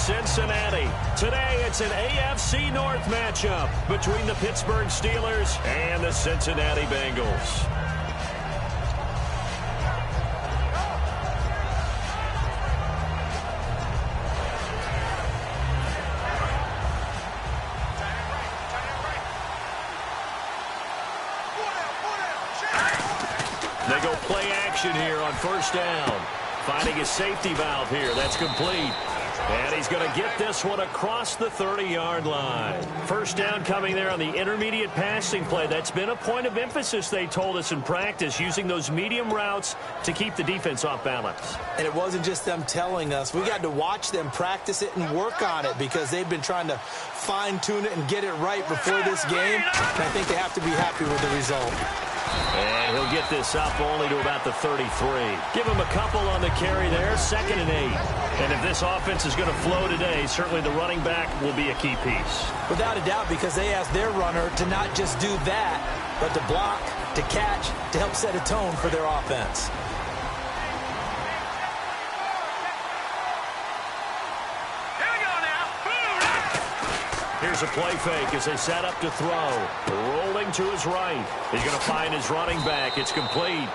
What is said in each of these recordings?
Cincinnati. Today, it's an AFC North matchup between the Pittsburgh Steelers and the Cincinnati Bengals. They go play action here on first down. Finding his safety valve here. That's complete. And he's going to get this one across the 30-yard line. First down coming there on the intermediate passing play. That's been a point of emphasis, they told us in practice, using those medium routes to keep the defense off balance. And it wasn't just them telling us. We got to watch them practice it and work on it because they've been trying to fine-tune it and get it right before this game. And I think they have to be happy with the result. And he'll get this up only to about the 33. Give him a couple on the carry there, 2nd and 8. And if this offense is going to flow today, certainly the running back will be a key piece. Without a doubt, because they asked their runner to not just do that, but to block, to catch, to help set a tone for their offense. Here's a play fake as they set up to throw. Rolling to his right. He's going to find his running back. It's complete.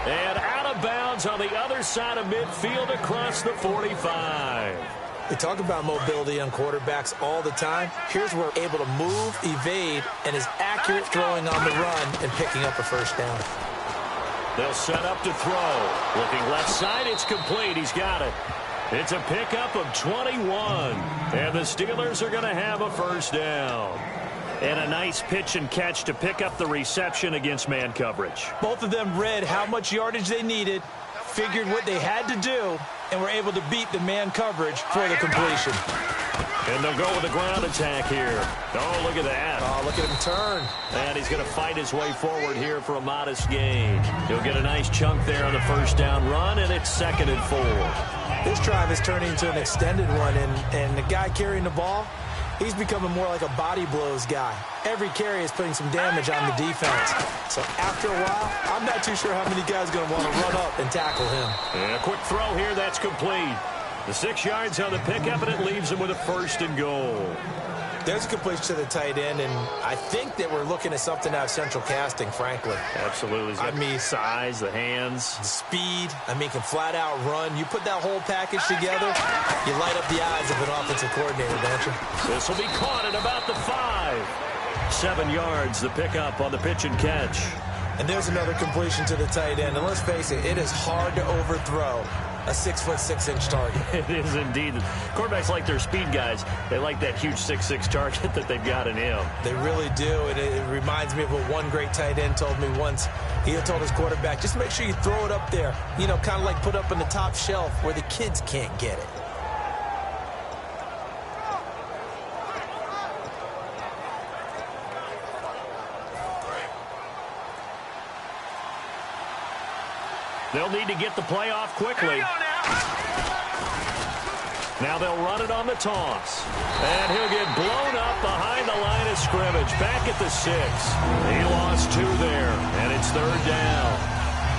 And out of bounds on the other side of midfield across the 45. We talk about mobility on quarterbacks all the time. Here's where we're able to move, evade, and is accurate throwing on the run and picking up a first down. They'll set up to throw. Looking left side, it's complete. He's got it. It's a pickup of 21. And the Steelers are going to have a first down. And a nice pitch and catch to pick up the reception against man coverage. Both of them read how much yardage they needed, figured what they had to do, and were able to beat the man coverage for the completion. And they'll go with the ground attack here. Oh, look at that. Oh, look at him turn. And he's going to fight his way forward here for a modest gain. He'll get a nice chunk there on the first down run, and it's 2nd and 4. This drive is turning into an extended one, and the guy carrying the ball, he's becoming more like a body blows guy. Every carry is putting some damage on the defense. So after a while, I'm not too sure how many guys are going to want to run up and tackle him. And a quick throw here, that's complete. The 6 yards on the pickup, and it leaves him with a 1st and goal. There's a completion to the tight end, and I think that we're looking at something out of central casting, frankly. Absolutely. He's got the size, the hands. The speed. I mean, can flat out run. You put that whole package together, you light up the eyes of an offensive coordinator, don't you? This will be caught at about the 5. 7 yards, the pickup on the pitch and catch. And there's another completion to the tight end. And let's face it, it is hard to overthrow a 6'6" target. It is indeed. Quarterbacks like their speed guys. They like that huge 6'6" target that they've got in him. They really do. And it reminds me of what one great tight end told me once. He had told his quarterback, just make sure you throw it up there. You know, kind of like put up on the top shelf where the kids can't get it. They'll need to get the play off quickly. Now they'll run it on the toss. And he'll get blown up behind the line of scrimmage. Back at the 6. He lost 2 there, and it's 3rd down.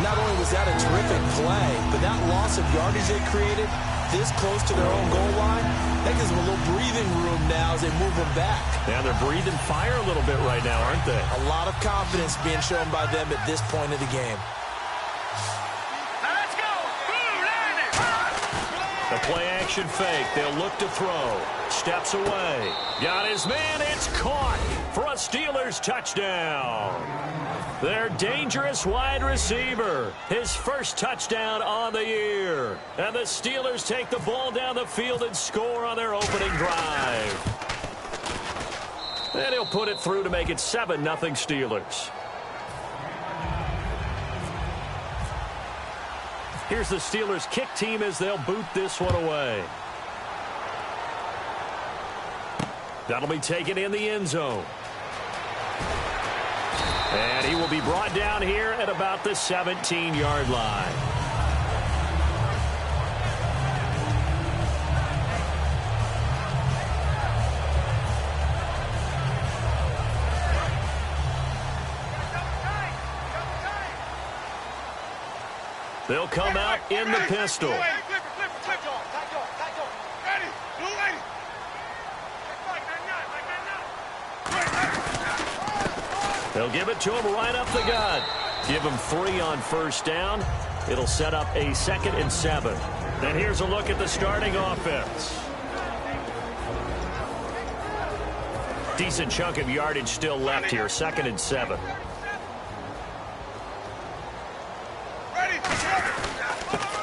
Not only was that a terrific play, but that loss of yardage they created this close to their own goal line, that gives them a little breathing room now as they move them back. Yeah, they're breathing fire a little bit right now, aren't they? A lot of confidence being shown by them at this point of the game. The play-action fake. They'll look to throw. Steps away. Got his man. It's caught for a Steelers touchdown. Their dangerous wide receiver. His first touchdown on the year. And the Steelers take the ball down the field and score on their opening drive. And he'll put it through to make it 7-0 Steelers. Here's the Steelers kick team as they'll boot this one away. That'll be taken in the end zone. And he will be brought down here at about the 17-yard line. They'll come out in the pistol. Ready, blue lady. They'll give it to him right up the gut. Give him 3 on first down. It'll set up a 2nd and 7. And here's a look at the starting offense. Decent chunk of yardage still left here. 2nd and 7.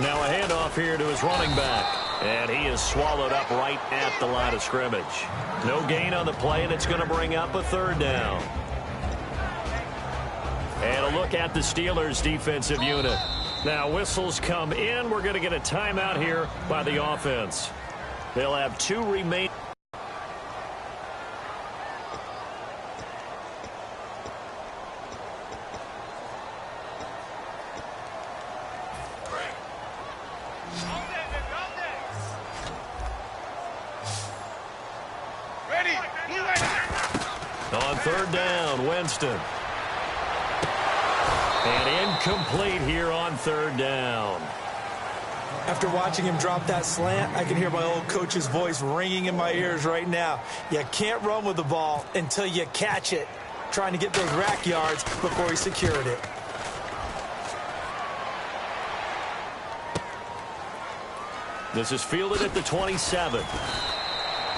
Now a handoff here to his running back. And he is swallowed up right at the line of scrimmage. No gain on the play, and it's going to bring up a 3rd down. And a look at the Steelers' defensive unit. Now whistles come in. We're going to get a timeout here by the offense. They'll have 2 remaining. On 3rd down, Winston. And incomplete here on 3rd down. After watching him drop that slant, I can hear my old coach's voice ringing in my ears right now. You can't run with the ball until you catch it. Trying to get those rack yards before he secured it. This is fielded at the 27.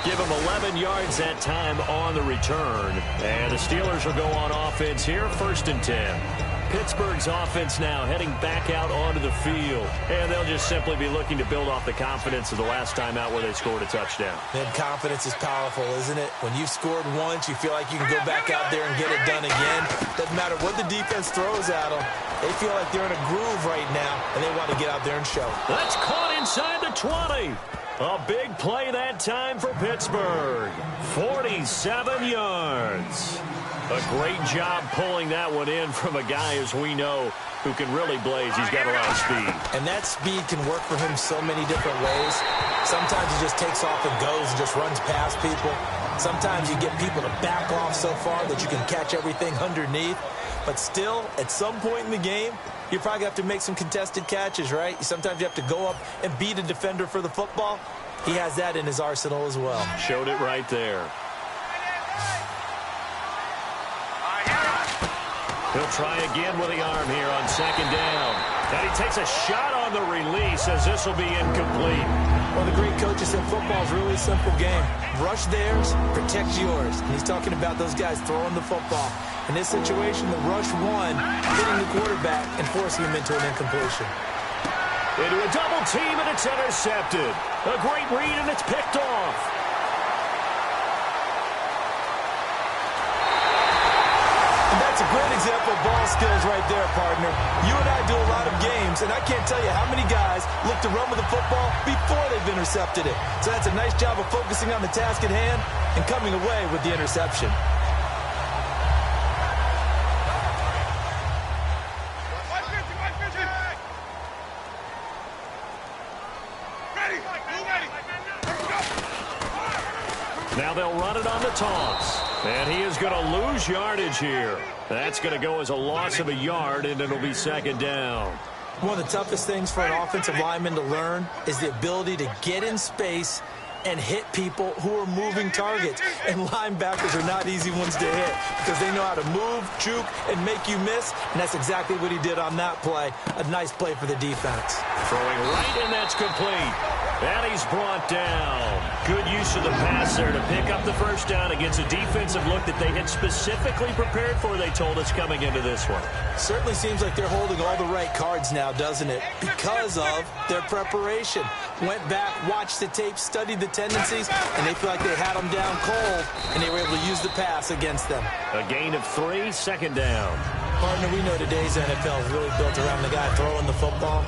Give him 11 yards that time on the return. And the Steelers will go on offense here, 1st and 10. Pittsburgh's offense now heading back out onto the field. And they'll just simply be looking to build off the confidence of the last time out where they scored a touchdown. Man, confidence is powerful, isn't it? When you've scored once, you feel like you can go back out there and get it done again. Doesn't matter what the defense throws at them. They feel like they're in a groove right now, and they want to get out there and show. That's caught inside the 20. A big play that time for Pittsburgh. 47 yards. A great job pulling that one in from a guy, as we know, who can really blaze. He's got a lot of speed. And that speed can work for him so many different ways. Sometimes he just takes off and goes and just runs past people. Sometimes you get people to back off so far that you can catch everything underneath. But still, at some point in the game, you probably have to make some contested catches, right? Sometimes you have to go up and beat a defender for the football. He has that in his arsenal as well. Showed it right there. He'll try again with the arm here on 2nd down. And he takes a shot on the release as this will be incomplete. Well, the great coaches said football is really a simple game. Rush theirs, protect yours. And he's talking about those guys throwing the football. In this situation, the rush won, hitting the quarterback and forcing him into an incompletion. Into a double team, and it's intercepted. A great read, and it's picked off. And that's a great example of ball skills right there, partner. You and I do a lot of games, and I can't tell you how many guys look to run with the football before they've intercepted it. So that's a nice job of focusing on the task at hand and coming away with the interception. Now they'll run it on the toss. And he is going to lose yardage here. That's going to go as a loss of a yard, and it'll be 2nd down. One of the toughest things for an offensive lineman to learn is the ability to get in space and hit people who are moving targets. And linebackers are not easy ones to hit because they know how to move, juke, and make you miss. And that's exactly what he did on that play. A nice play for the defense. Throwing right, and that's complete. And he's brought down. Good use of the pass there to pick up the 1st down against a defensive look that they had specifically prepared for, they told us, coming into this one. Certainly seems like they're holding all the right cards now, doesn't it? Because of their preparation. Went back, watched the tape, studied the tendencies, and they feel like they had them down cold, and they were able to use the pass against them. A gain of 3, 2nd down. Partner, we know today's NFL is really built around the guy throwing the football.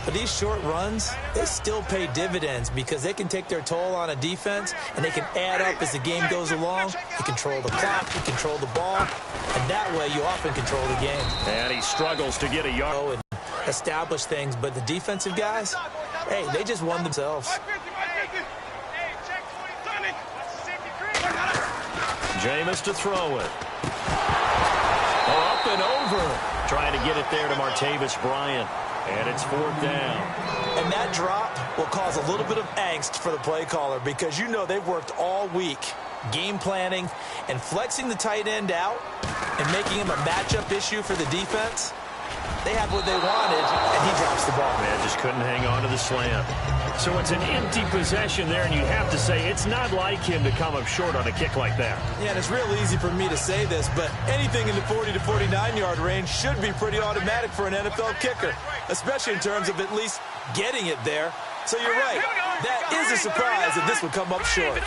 But these short runs, they still pay dividends because they can take their toll on a defense, and they can add up as the game goes along. You control the clock, you control the ball, and that way you often control the game. And he struggles to get a yard. And establish things, but the defensive guys, hey, they just won themselves. Jameis to throw it. Up and over. Trying to get it there to Martavis Bryant. And it's 4th down. And that drop will cause a little bit of angst for the play caller because you know they've worked all week game planning, and flexing the tight end out and making him a matchup issue for the defense. They had what they wanted, and he drops the ball. Man, just couldn't hang on to the slant. So it's an empty possession there, and you have to say it's not like him to come up short on a kick like that. Yeah, and it's real easy for me to say this, but anything in the 40 to 49-yard range should be pretty automatic for an NFL kicker, especially in terms of at least getting it there. So you're right. That is a surprise that this would come up short.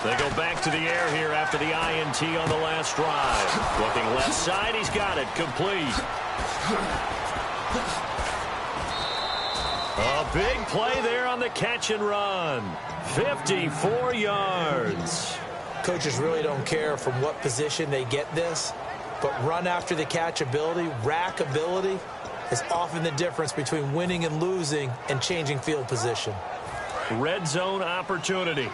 They go back to the air here after the INT on the last drive. Looking left side, he's got it. Complete. A big play there on the catch and run. 54 yards. Coaches really don't care from what position they get this, but run after the catch ability, rack ability, is often the difference between winning and losing and changing field position. Red zone opportunity.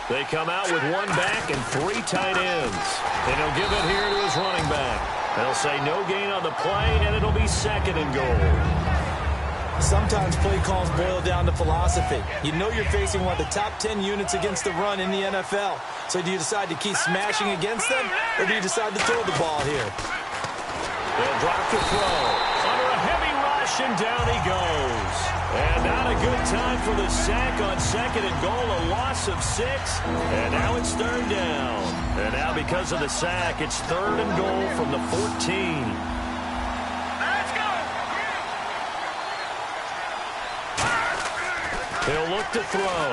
They come out with one back and three tight ends. And he'll give it here to his running back. They'll say no gain on the play, and it'll be 2nd and goal. Sometimes play calls boil down to philosophy. You know you're facing one of the top 10 units against the run in the NFL. So do you decide to keep smashing against them, or do you decide to throw the ball here? They'll drop the throw. Under a heavy rush, and down he goes. And not a good time for the sack on 2nd and goal, a loss of 6. And now it's 3rd down. And now because of the sack, it's 3rd and goal from the 14. Let's go. He'll look to throw.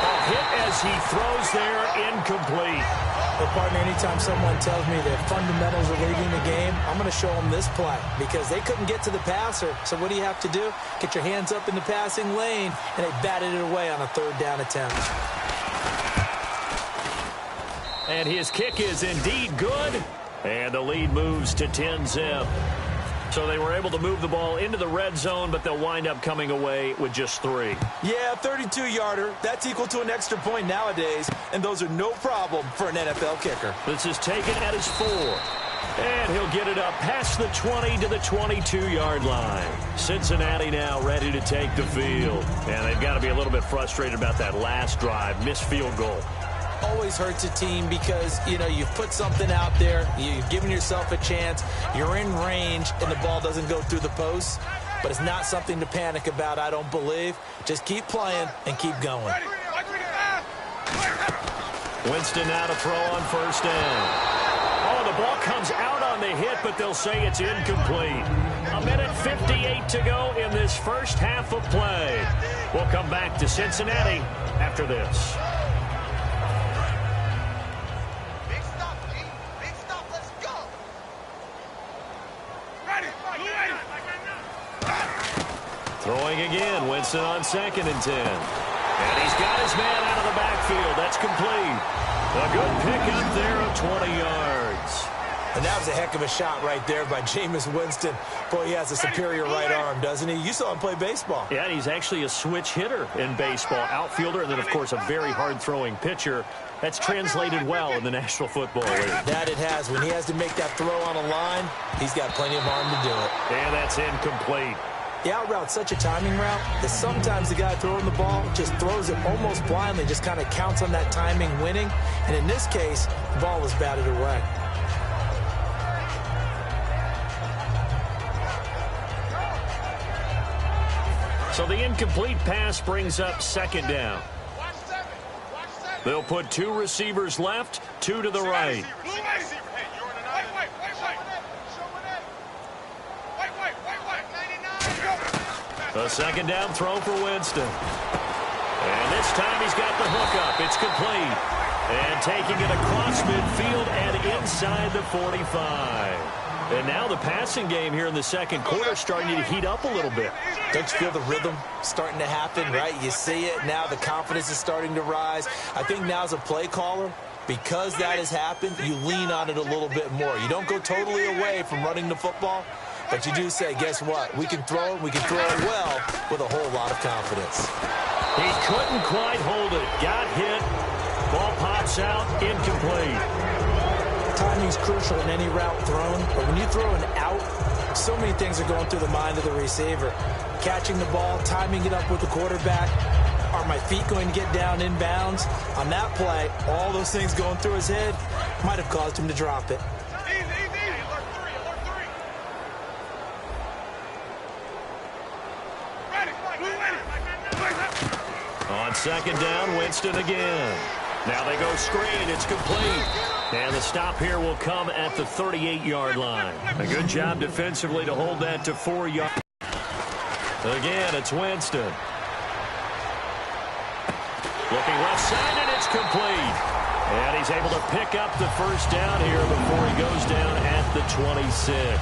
A hit as he throws there, incomplete. Well, partner, anytime someone tells me that fundamentals are leading the game, I'm going to show them this play because they couldn't get to the passer. So what do you have to do? Get your hands up in the passing lane, and they batted it away on a 3rd down attempt. And his kick is indeed good, and the lead moves to 10-zip. So they were able to move the ball into the red zone, but they'll wind up coming away with just 3. Yeah, 32-yarder. That's equal to an extra point nowadays, and those are no problem for an NFL kicker. This is taken at his 4. And he'll get it up past the 20 to the 22-yard line. Cincinnati now ready to take the field. And they've got to be a little bit frustrated about that last drive, missed field goal. Always hurts a team because, you know, you've put something out there, you've given yourself a chance, you're in range, and the ball doesn't go through the post. But it's not something to panic about, I don't believe. Just keep playing and keep going. Winston now to throw on 1st down. Oh, the ball comes out on the hit, but they'll say it's incomplete. 1:58 to go in this first half of play. We'll come back to Cincinnati after this. Throwing again, Winston on 2nd and 10. And he's got his man out of the backfield. That's complete. A good pickup there of 20 yards. And that was a heck of a shot right there by Jameis Winston. Boy, he has a superior right arm, doesn't he? You saw him play baseball. Yeah, he's actually a switch hitter in baseball. Outfielder, and then, of course, a very hard-throwing pitcher. That's translated well in the National Football League. That it has. When he has to make that throw on a line, he's got plenty of arm to do it. And that's incomplete. The out route's such a timing route that sometimes the guy throwing the ball just throws it almost blindly, just kind of counts on that timing winning. And in this case, the ball was batted away. So the incomplete pass brings up 2nd down. They'll put 2 receivers left, 2 to the right. A 2nd down throw for Winston. And this time he's got the hook up. It's complete. And taking it across midfield and inside the 45. And now the passing game here in the 2nd quarter starting to heat up a little bit. Don't you feel the rhythm starting to happen, right? You see it. Now the confidence is starting to rise. I think now as a play caller, because that has happened, you lean on it a little bit more. You don't go totally away from running the football, but you do say, guess what? We can throw it. We can throw it well with a whole lot of confidence. He couldn't quite hold it. Got hit. Ball pops out. Incomplete. Timing's crucial in any route thrown, but when you throw an out, So many things are going through the mind of the receiver. Catching the ball, timing it up with the quarterback. Are my feet going to get down inbounds? On that play, all those things going through his head might have caused him to drop it. On second down, Winston again. Now they go screen. It's complete. And the stop here will come at the 38-yard line. A good job defensively to hold that to 4 yards. Again, it's Winston. Looking left side, and it's complete. And he's able to pick up the first down here before he goes down at the 26.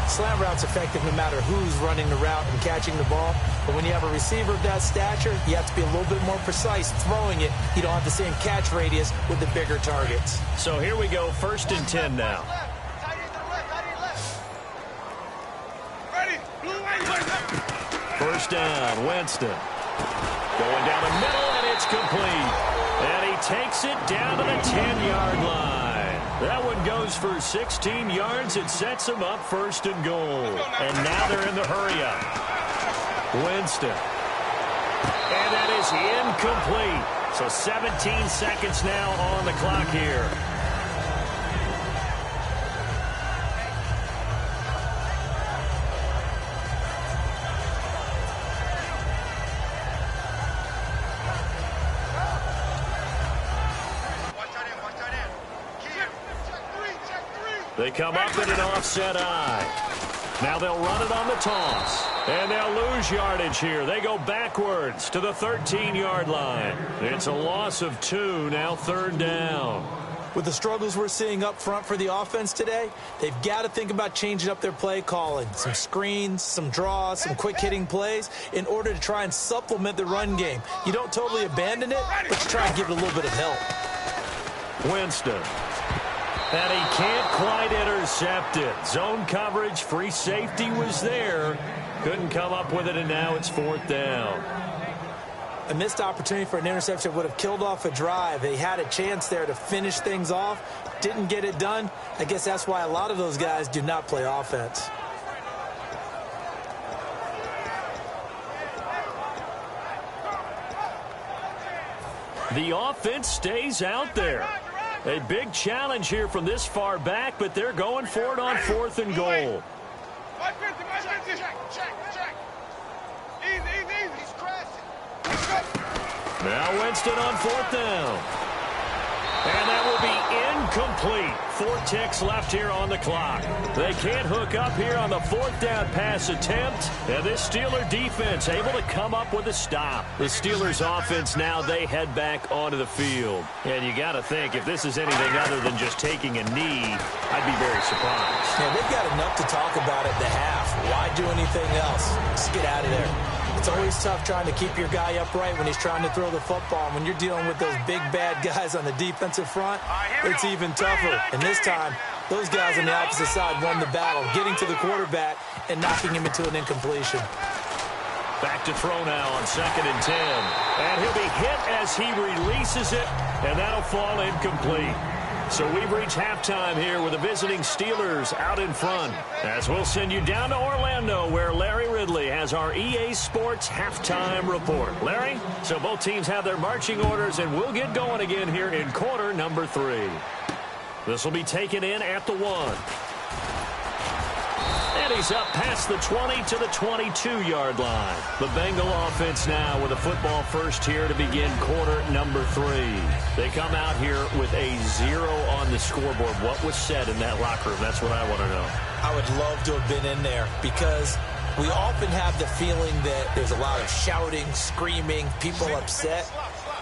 Slant route's effective no matter who's running the route and catching the ball. But when you have a receiver of that stature, you have to be a little bit more precise throwing it. You don't have the same catch radius with the bigger targets. So here we go, 1st and 10 now. First down, Winston. Going down the middle, and it's complete. And he takes it down to the 10-yard line. That one goes for 16 yards. It sets him up 1st and goal. And now they're in the hurry-up. Winston. And that is incomplete. So 17 seconds now on the clock here. They come up in an offset eye. Now they'll run it on the toss. And they'll lose yardage here. They go backwards to the 13-yard line. It's a loss of 2, now 3rd down. With the struggles we're seeing up front for the offense today, they've got to think about changing up their play calling. Some screens, some draws, some quick-hitting plays in order to try and supplement the run game. You don't totally abandon it, but you try and give it a little bit of help. Winston. And he can't quite intercept it. Zone coverage, free safety was there. Couldn't come up with it, and now it's 4th down. A missed opportunity for an interception would have killed off a drive. They had a chance there to finish things off. Didn't get it done. I guess that's why a lot of those guys do not play offense. The offense stays out there. A big challenge here from this far back, but they're going for it on 4th and goal. Now Winston on 4th down. And that will be incomplete. 4 ticks left here on the clock. They can't hook up here on the 4th down pass attempt. And this Steeler defense able to come up with a stop. The Steelers offense now, they head back onto the field. And you got to think, if this is anything other than just taking a knee, I'd be very surprised. Yeah, they've got enough to talk about at the half. Why do anything else? Just get out of there. It's always tough trying to keep your guy upright when he's trying to throw the football. And when you're dealing with those big, bad guys on the defensive front, it's even tougher. And this time, those guys on the opposite side won the battle, getting to the quarterback and knocking him into an incompletion. Back to throw now on 2nd and 10. And he'll be hit as he releases it, and that'll fall incomplete. So we've reached halftime here with the visiting Steelers out in front. As we'll send you down to Orlando, where Larry Ridley has our EA Sports halftime report. Larry, so both teams have their marching orders, and we'll get going again here in quarter number 3. This will be taken in at the 1. And he's up past the 20 to the 22-yard line. The Bengal offense now with a football first here to begin quarter number 3. They come out here with a 0 on the scoreboard. What was said in that locker room? That's what I want to know. I would love to have been in there because we often have the feeling that there's a lot of shouting, screaming, people upset.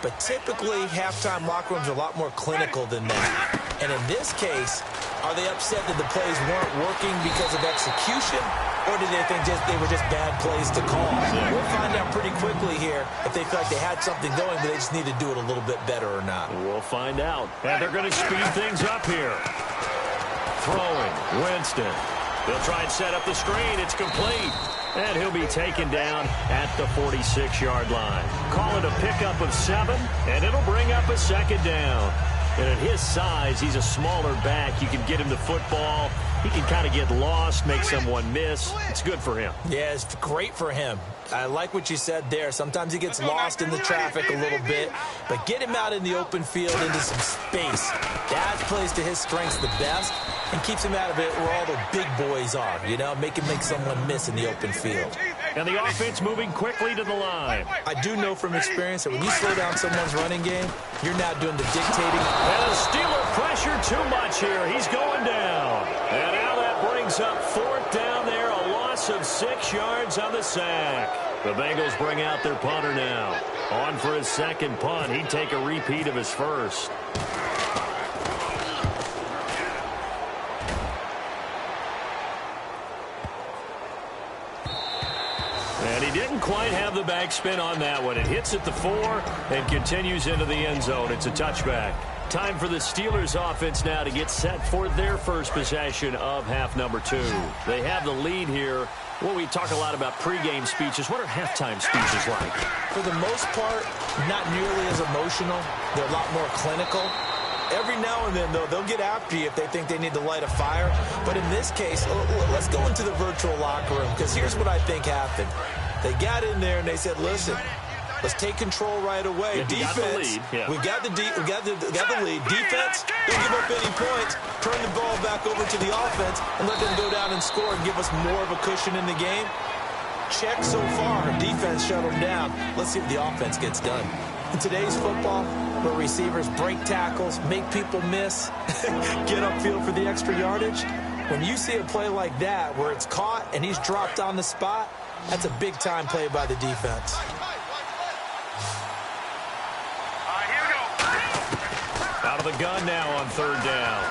But typically, halftime locker rooms are a lot more clinical than that. And in this case, are they upset that the plays weren't working because of execution, or did they think they were just bad plays to call? We'll find out pretty quickly here if they feel like they had something going, but they just need to do it a little bit better or not. We'll find out. And they're going to speed things up here. Throwing, Winston. They'll try and set up the screen. It's complete. And he'll be taken down at the 46-yard line. Call it a pickup of 7, and it'll bring up a 2nd down. And at his size, he's a smaller back. You can get him the football he can kind of get lost, make someone miss. It's good for him. Yeah, it's great for him. I like what you said there. Sometimes he gets lost in the traffic a little bit, but get him out in the open field into some space. That plays to his strengths the best and keeps him out of it where all the big boys are, you know, make someone miss in the open field. And the offense moving quickly to the line. I do know from experience that when you slow down someone's running game, you're now doing the dictating. And the Steeler pressure too much here. He's going down. And now that brings up 4th down there, a loss of 6 yards on the sack. The Bengals bring out their punter now. On for his second punt. He'd take a repeat of his first. And he didn't quite have the backspin on that one. It hits at the 4 and continues into the end zone. It's a touchback. Time for the Steelers offense now to get set for their first possession of half number 2. They have the lead here. Well, we talk a lot about pregame speeches. What are halftime speeches like? For the most part, not nearly as emotional. They're a lot more clinical. Every now and then, though, they'll get after you if they think they need to light a fire. But in this case, let's go into the virtual locker room, because here's what I think happened. They got in there and they said, listen, let's take control right away. Yeah, defense, we got the lead. Defense, don't give up any points. Turn the ball back over to the offense and let them go down and score and give us more of a cushion in the game. Check so far. Defense shut them down. Let's see if the offense gets done. In today's football, where receivers break tackles, make people miss, get upfield for the extra yardage, when you see a play like that where it's caught and he's dropped on the spot, that's a big-time play by the defense. Out of the gun now on 3rd down.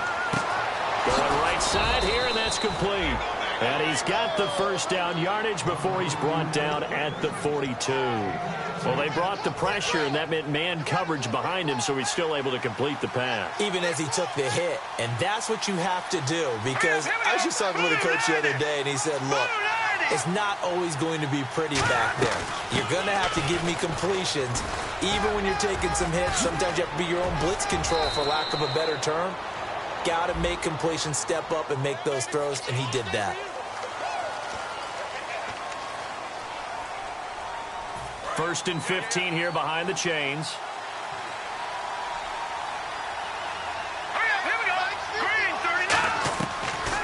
Going right side here, and that's complete. And he's got the first down yardage before he's brought down at the 42. Well, they brought the pressure, and that meant man coverage behind him, so he's still able to complete the pass. Even as he took the hit. And that's what you have to do, because I was just talking with a coach the other day, and he said, look, it's not always going to be pretty back there. You're going to have to give me completions. Even when you're taking some hits, sometimes you have to be your own blitz control, for lack of a better term. Got to make completions, step up, and make those throws, and he did that. First and 15 here behind the chains.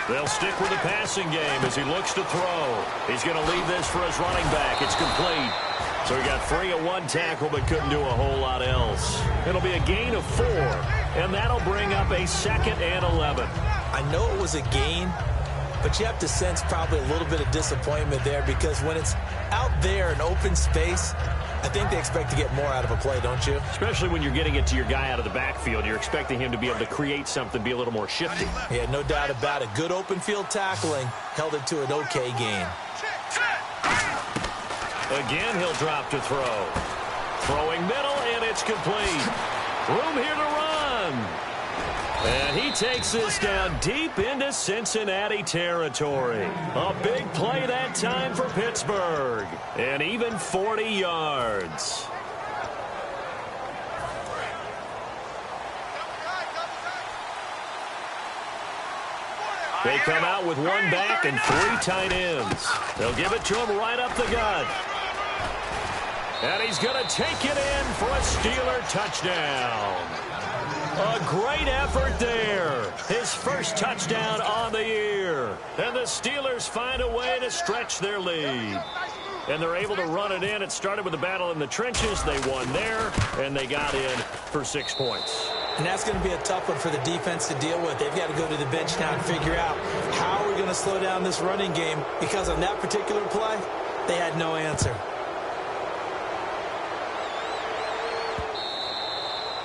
They'll stick with the passing game as he looks to throw. He's going to leave this for his running back. It's complete. So he got free of 1 tackle but couldn't do a whole lot else. It'll be a gain of 4, and that'll bring up a 2nd and 11. I know it was a gain, but you have to sense probably a little bit of disappointment there, because when it's out there in open space, I think they expect to get more out of a play, don't you? Especially when you're getting it to your guy out of the backfield. You're expecting him to be able to create something, be a little more shifty. Yeah, no doubt about it. Good open field tackling held it to an okay gain. Again, he'll drop to throw. Throwing middle, and it's complete. Room here to run. And he takes this down deep into Cincinnati territory. A big play that time for Pittsburgh. And even 40 yards. They come out with 1 back and 3 tight ends. They'll give it to him right up the gut. And he's going to take it in for a Steeler touchdown. A great effort there. His first touchdown on the year. And the Steelers find a way to stretch their lead. And they're able to run it in. It started with a battle in the trenches. They won there, and they got in for 6 points. And that's going to be a tough one for the defense to deal with. They've got to go to the bench now and figure out how are we going to slow down this running game, because on that particular play, they had no answer.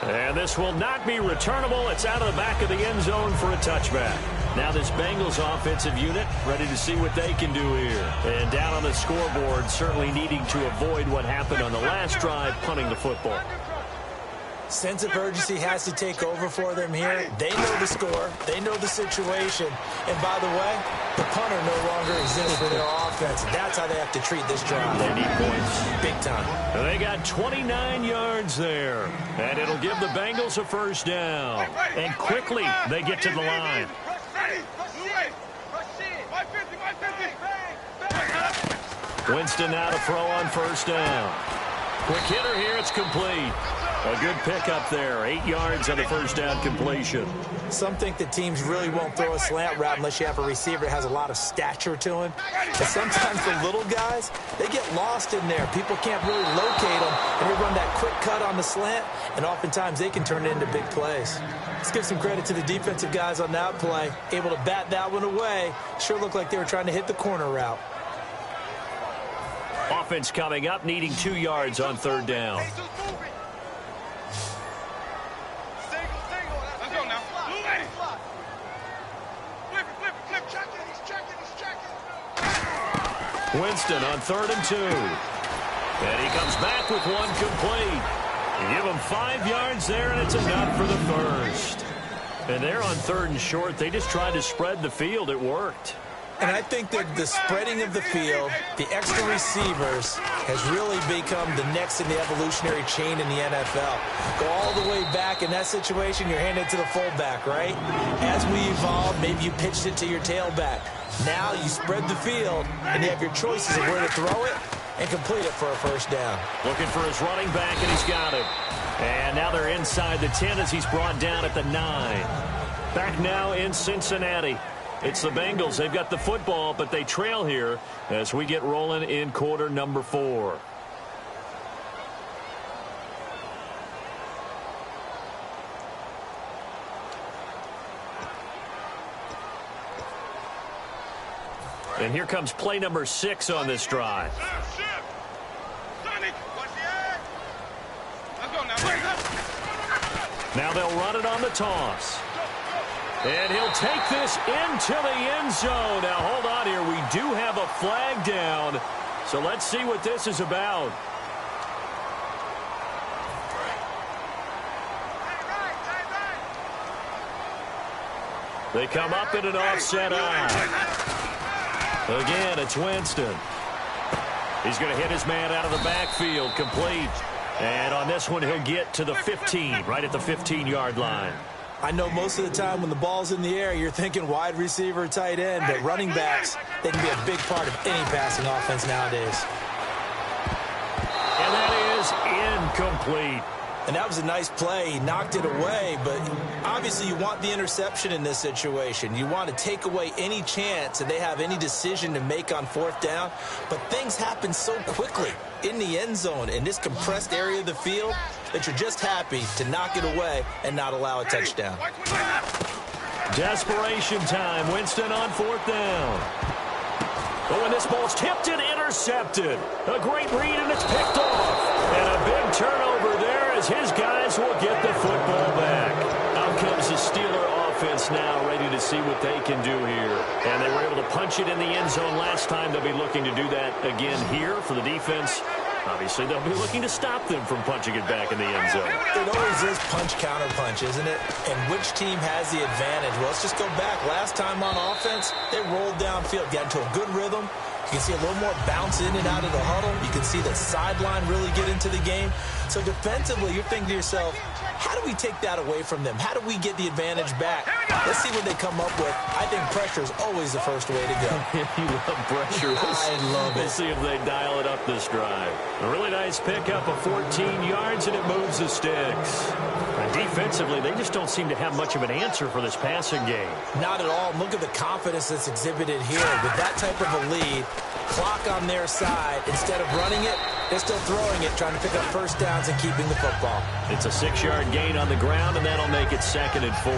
And this will not be returnable. It's out of the back of the end zone for a touchback. Now this Bengals offensive unit ready to see what they can do here. And down on the scoreboard, certainly needing to avoid what happened on the last drive, punting the football. Sense of urgency has to take over for them here. They know the score. They know the situation. And by the way, the punter no longer exists for their offense. That's how they have to treat this drive. They need points. Big time. And they got 29 yards there. And it'll give the Bengals a first down. And quickly, they get to the line. Winston now to throw on first down. Quick hitter here. It's complete. A good pickup there. 8 yards on the first down completion. Some think that teams really won't throw a slant route unless you have a receiver that has a lot of stature to him. But sometimes the little guys, they get lost in there. People can't really locate them, and they run that quick cut on the slant, and oftentimes they can turn it into big plays. Let's give some credit to the defensive guys on that play. Able to bat that one away. Sure looked like they were trying to hit the corner route. Offense coming up, needing 2 yards on third down. Winston on 3rd and 2. And he comes back with one complete. You give him 5 yards there, and it's enough for the first. And they're on 3rd and short. They just tried to spread the field. It worked. And I think that the spreading of the field, the extra receivers, has really become the next in the evolutionary chain in the NFL. Go all the way back in that situation, you're handed to the fullback, right? As we evolve, maybe you pitched it to your tailback. Now you spread the field, and you have your choices of where to throw it and complete it for a first down. Looking for his running back, and he's got it. And now they're inside the 10 as he's brought down at the 9. Back now in Cincinnati. It's the Bengals. They've got the football, but they trail here as we get rolling in quarter number 4. And here comes play number 6 on this drive. Now they'll run it on the toss. And he'll take this into the end zone. Now, hold on here. We do have a flag down. So let's see what this is about. They come up in an offset eye. Again, it's Winston. He's going to hit his man out of the backfield. Complete. And on this one, he'll get to the 15, right at the 15-yard line. I know most of the time when the ball's in the air, you're thinking wide receiver, tight end, but running backs, they can be a big part of any passing offense nowadays. And that is incomplete. And that was a nice play. He knocked it away, but obviously you want the interception in this situation. You want to take away any chance that they have any decision to make on 4th down, but things happen so quickly in the end zone in this compressed area of the field that you're just happy to knock it away and not allow a touchdown. Desperation time. Winston on 4th down. Oh, and this ball's tipped and intercepted. A great read, and it's picked off. And a big turnover there as his guys will get the football back. Out comes the Steeler offense now, ready to see what they can do here. And they were able to punch it in the end zone last time. They'll be looking to do that again here for the defense. Obviously, they'll be looking to stop them from punching it back in the end zone. It always is punch-counter-punch, isn't it? And which team has the advantage? Well, let's just go back. Last time on offense, they rolled downfield, got into a good rhythm. You can see a little more bounce in and out of the huddle. You can see the sideline really get into the game. So defensively, you're thinking to yourself, how do we take that away from them? How do we get the advantage back? Let's see what they come up with. I think pressure is always the first way to go. You love pressure. I love it. We'll see if they dial it up this drive. A really nice pickup of 14 yards, and it moves the sticks. And defensively, they just don't seem to have much of an answer for this passing game. Not at all. Look at the confidence that's exhibited here. With that type of a lead, clock on their side, instead of running it, they're still throwing it, trying to pick up first downs and keeping the football. It's a 6-yard gain on the ground, and that'll make it 2nd and 4.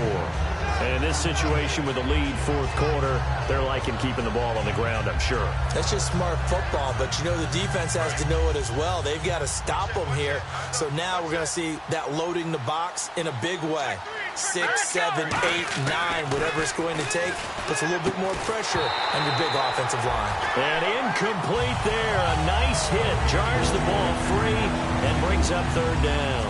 And in this situation with the lead 4th quarter, they're liking keeping the ball on the ground, I'm sure. That's just smart football, but you know the defense has to know it as well. They've got to stop them here. So now we're going to see that loading the box in a big way. 6, 7, 8, 9, whatever it's going to take, puts a little bit more pressure on your big offensive line. And incomplete there. A nice hit. Jars the ball free and brings up 3rd down.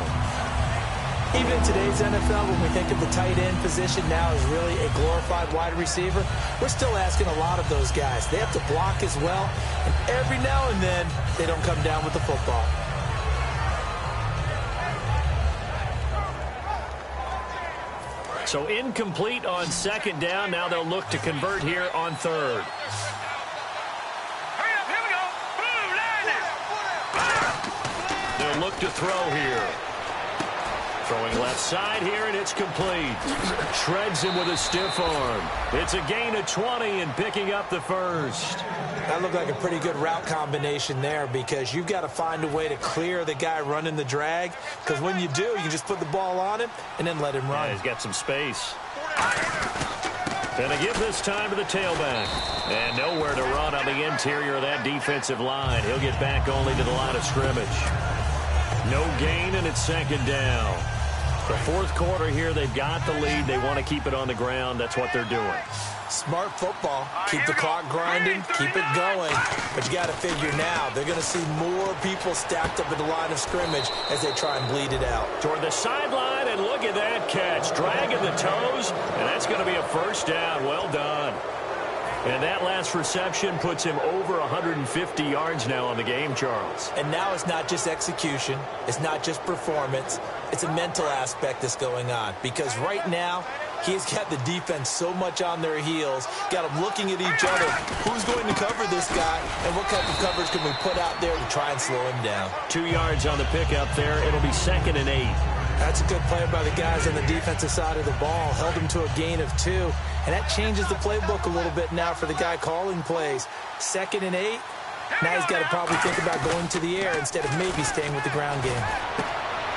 Even in today's NFL, when we think of the tight end position now as really a glorified wide receiver, we're still asking a lot of those guys. They have to block as well, and every now and then, they don't come down with the football. So incomplete on 2nd down. Now they'll look to convert here on 3rd. Hurry up, here we go. look to throw here. Throwing left side here, and it's complete. Shreds him with a stiff arm. It's a gain of 20 and picking up the first. That looked like a pretty good route combination there because you've got to find a way to clear the guy running the drag, because when you do, you can just put the ball on him and then let him run. Yeah, he's got some space. Gonna give this time to the tailback. And nowhere to run on the interior of that defensive line. He'll get back only to the line of scrimmage. No gain, and it's second down. The fourth quarter here, they've got the lead. They want to keep it on the ground. That's what they're doing. Smart football. Keep the clock grinding. Keep it going. But you got to figure now, they're going to see more people stacked up at the line of scrimmage as they try and bleed it out. Toward the sideline, and look at that catch. Dragging the toes, and that's going to be a first down. Well done. And that last reception puts him over 150 yards now on the game, Charles. And now it's not just execution. It's not just performance. It's a mental aspect that's going on. Because right now, he's got the defense so much on their heels, got them looking at each other. Who's going to cover this guy, and what type of coverage can we put out there to try and slow him down? 2 yards on the pickup there. It'll be 2nd and 8. That's a good play by the guys on the defensive side of the ball. Held him to a gain of 2. And that changes the playbook a little bit now for the guy calling plays. 2nd and 8. Now he's got to probably think about going to the air instead of maybe staying with the ground game.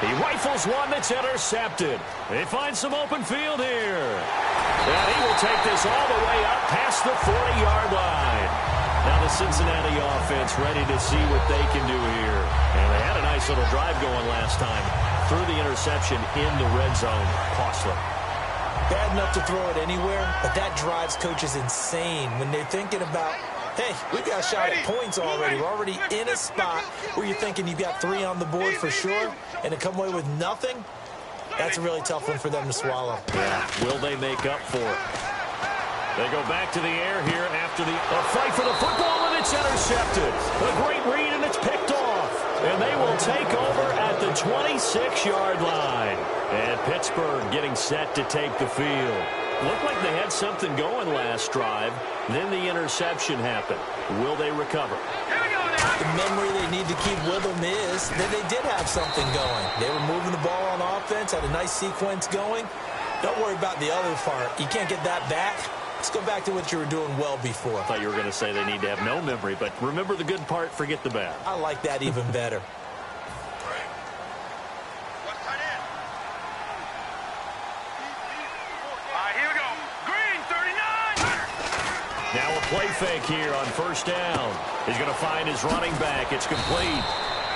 He rifles one that's intercepted. They find some open field here. And he will take this all the way up past the 40-yard line. Now the Cincinnati offense ready to see what they can do here. And they had a nice little drive going last time. Threw the interception in the red zone. Costly. Bad enough to throw it anywhere, but that drives coaches insane when they're thinking about, hey, we've got a shot at points already. We're already in a spot where you're thinking you've got 3 on the board for sure, and to come away with nothing, that's a really tough one for them to swallow. Yeah. Will they make up for it? They go back to the air here after the fight for the football, and it's intercepted. A great read, and it's picked off. And they will take over at the 26-yard line. And Pittsburgh getting set to take the field. Looked like they had something going last drive. Then the interception happened. Will they recover? The memory they need to keep with them is that they did have something going. They were moving the ball on offense, had a nice sequence going. Don't worry about the other part. You can't get that back. Let's go back to what you were doing well before. I thought you were going to say they need to have no memory, but remember the good part, forget the bad. I like that even better. Now a play fake here on first down. He's going to find his running back. It's complete.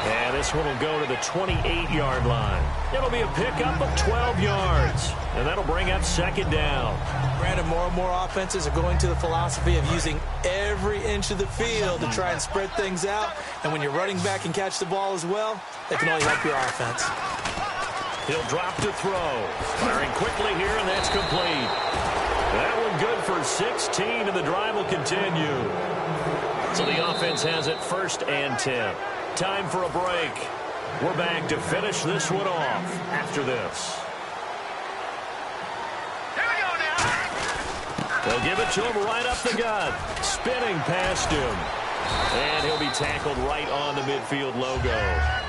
And this one will go to the 28-yard line. It'll be a pickup of 12 yards. And that'll bring up second down. Brandon, more and more offenses are going to the philosophy of using every inch of the field to try and spread things out. And when you're running back and catch the ball as well, that can only help your offense. He'll drop to throw. Firing quickly here, and that's complete. That one good for 16, and the drive will continue. So the offense has it 1st and 10. Time for a break. We're back to finish this one off after this. They'll give it to him right up the gut. Spinning past him. And he'll be tackled right on the midfield logo.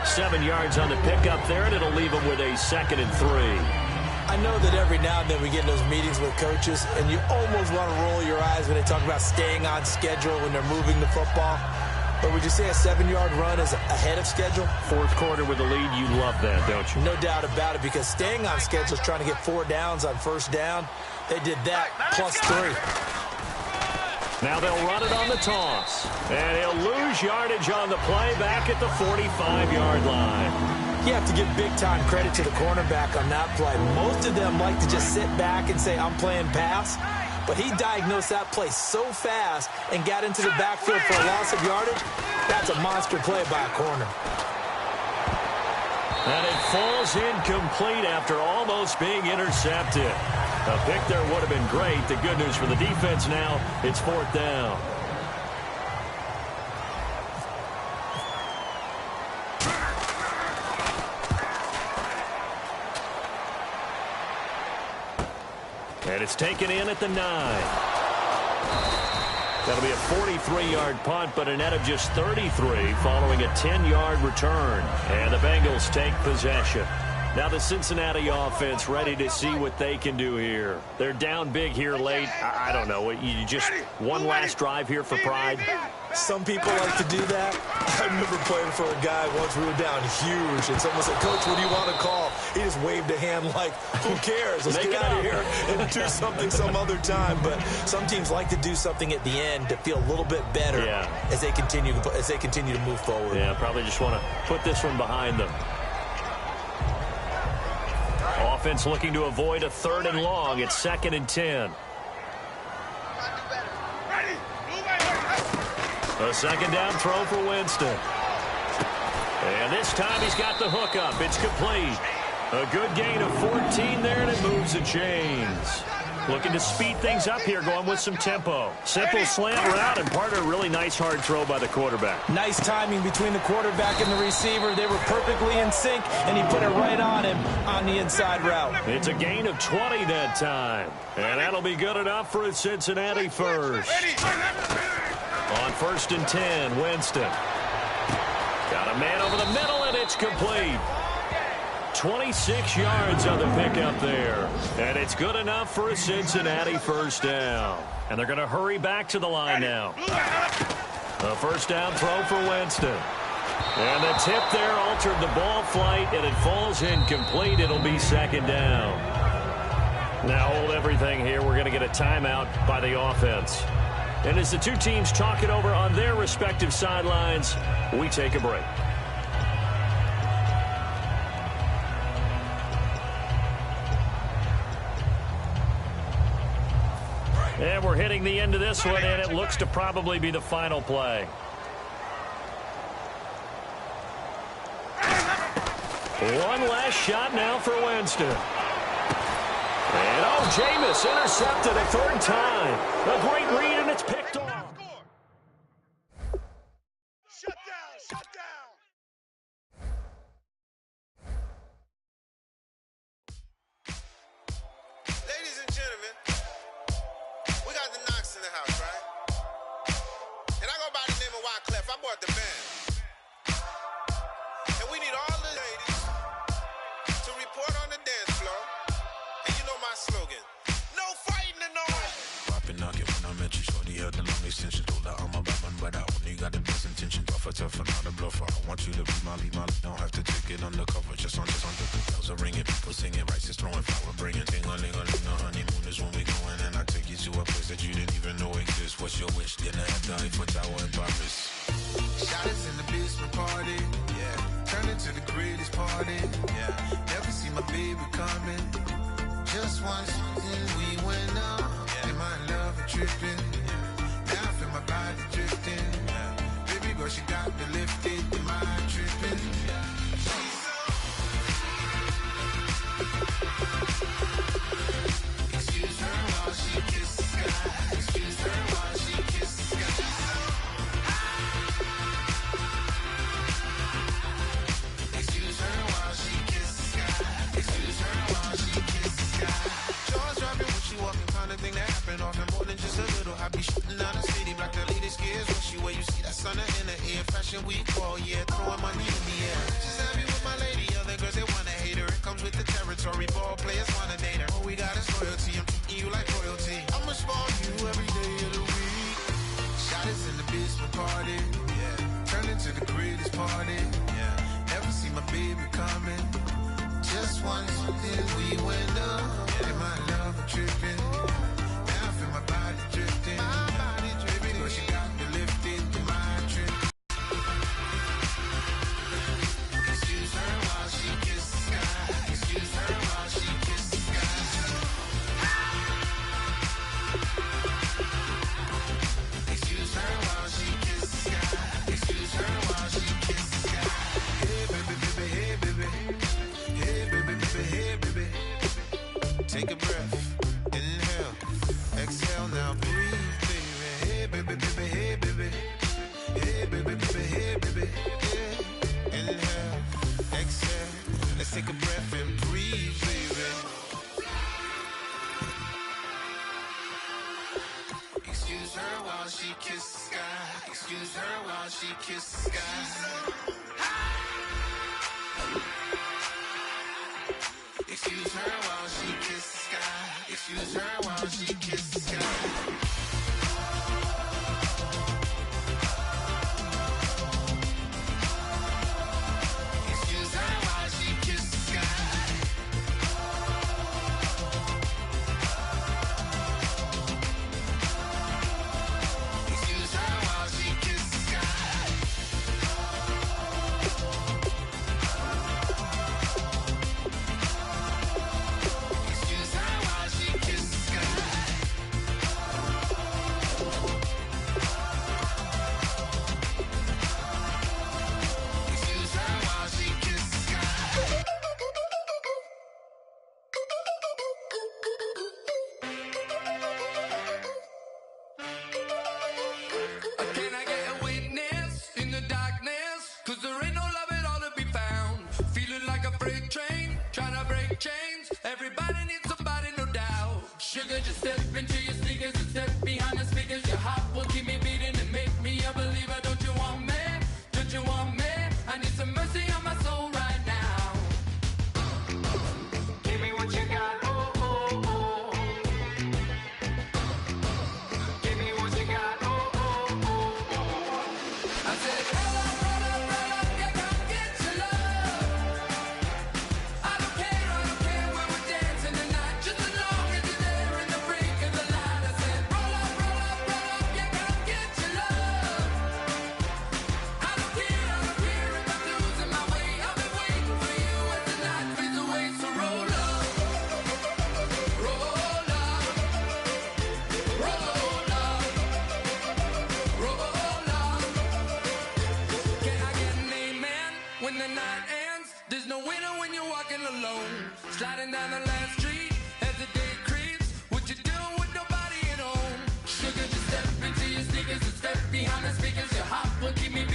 7 yards on the pickup there, and it'll leave him with a 2nd and 3. I know that every now and then we get in those meetings with coaches, and you almost want to roll your eyes when they talk about staying on schedule when they're moving the football. But would you say a 7-yard run is ahead of schedule? Fourth quarter with the lead, you love that, don't you? No doubt about it, because staying on schedule is trying to get 4 downs on first down. They did that plus 3. Now they'll run it on the toss. And he'll lose yardage on the play back at the 45-yard line. You have to give big-time credit to the cornerback on that play. Most of them like to just sit back and say, I'm playing pass. But he diagnosed that play so fast and got into the backfield for a loss of yardage. That's a monster play by a corner. And it falls incomplete after almost being intercepted. A pick there would have been great. The good news for the defense now, it's 4th down. And it's taken in at the 9. That'll be a 43-yard punt, but a net of just 33 following a 10-yard return. And the Bengals take possession. Now the Cincinnati offense ready to see what they can do here. They're down big here late. I don't know. You just one last drive here for pride? Some people like to do that. I remember playing for a guy once. We were down huge, and someone said, "Coach, what do you want to call?" He just waved a hand like, "Who cares? Let's get out of here and do something some other time." But some teams like to do something at the end to feel a little bit better as they continue to move forward. Yeah, probably just want to put this one behind them. Offense looking to avoid a 3rd and long. It's 2nd and 10. A second down throw for Winston. And this time he's got the hook up. It's complete. A good gain of 14 there, and it moves the chains. Looking to speed things up here, going with some tempo. Simple slant route, and part of a really nice hard throw by the quarterback. Nice timing between the quarterback and the receiver. They were perfectly in sync, and he put it right on him on the inside route. It's a gain of 20 that time. And that'll be good enough for a Cincinnati first. On 1st and 10, Winston. Got a man over the middle, and it's complete. 26 yards on the pickup there. And it's good enough for a Cincinnati first down. And they're going to hurry back to the line now. A first down throw for Winston. And the tip there altered the ball flight, and it falls incomplete. It'll be 2nd down. Now hold everything here. We're going to get a timeout by the offense. And as the two teams talk it over on their respective sidelines, we take a break. And we're hitting the end of this one, and it looks to probably be the final play. One last shot now for Winston. And, Jameis intercepted a 3rd time. A great read, and it's picked off. Shut down, shut down. Ladies and gentlemen, we got the Knox in the house, right? And I go by the name of Wyclef. I bought the band. And we need all the ladies to report on the dance floor. And you know my slogan. No fighting in the hall. Poppin' knockin' when I met you, shorty had the long extension. Told her I'm a Batman, but I only got the best intention. Tough and not a bluffer. I want you to be my lead, don't have to take it undercover. Just on the bells are ringing, people singing, rice is throwing, flower bringing. Ting-a-ling-a-ling, the honeymoon is when we going, and I take you to a place that you didn't even know exists. What's your wish? Dinner at the Eiffel Tower in Paris. Shot us in the basement party, yeah. Turn into the greatest party, yeah. Never see my baby coming. Just once, and we went up. Yeah. In my love and tripping, yeah. Now I feel my body drifting, yeah. Baby girl, she got me lifted. In my tripping, yeah. Excuse her while she kisses the sky. Excuse her while she kisses the sky. Excuse her while she kisses the sky. Excuse her while she kisses the sky. Jaws dropping when she walking, kind of thing that happen often more than just a little. I be shooting out the city, black the latest gears. When she wear, you see that sun in the air. Fashion week, oh yeah, throwing money in the air. She's happy with my lady, other girls they wanna hate her. It comes with the territory, ball players wanna date her. All we got is loyalty, I'm treating you like royalty. I'ma spoil you every day of the week. Shot us in the basement party, yeah. Turn into the greatest party, yeah. Never see my baby coming. Just once, then we went up. In my love, I'm tripping. Now I feel my body drifting. My body drifting. But she got me lifted in my trip. Excuse her while she kisses the sky. Excuse her while she kisses the sky. Excuse her while she kisses the sky. Excuse her while she kisses the sky. Hey baby, baby, hey baby. Hey baby, baby, hey baby. Take a breath, inhale. while she kisses the sky. Excuse her while she kisses the sky. Excuse her while she kisses the sky. Just step into your sneakers and step behind the speakers. Your heart will keep me beating and make me a believer. Don't you want me? Don't you want me? I need some mercy on my soul right now. Give me what you got, oh, oh, oh. Give me what you got, oh, oh, oh, oh. I said, roll up, yeah, come get your love. I don't care when we're dancing tonight, just as long as you're there. When the night ends, there's no winner when you're walking alone. Sliding down the last street as the day creeps. What you doing with nobody at home? Sugar, just step into your sneakers and step behind the speakers. Your heart will keep me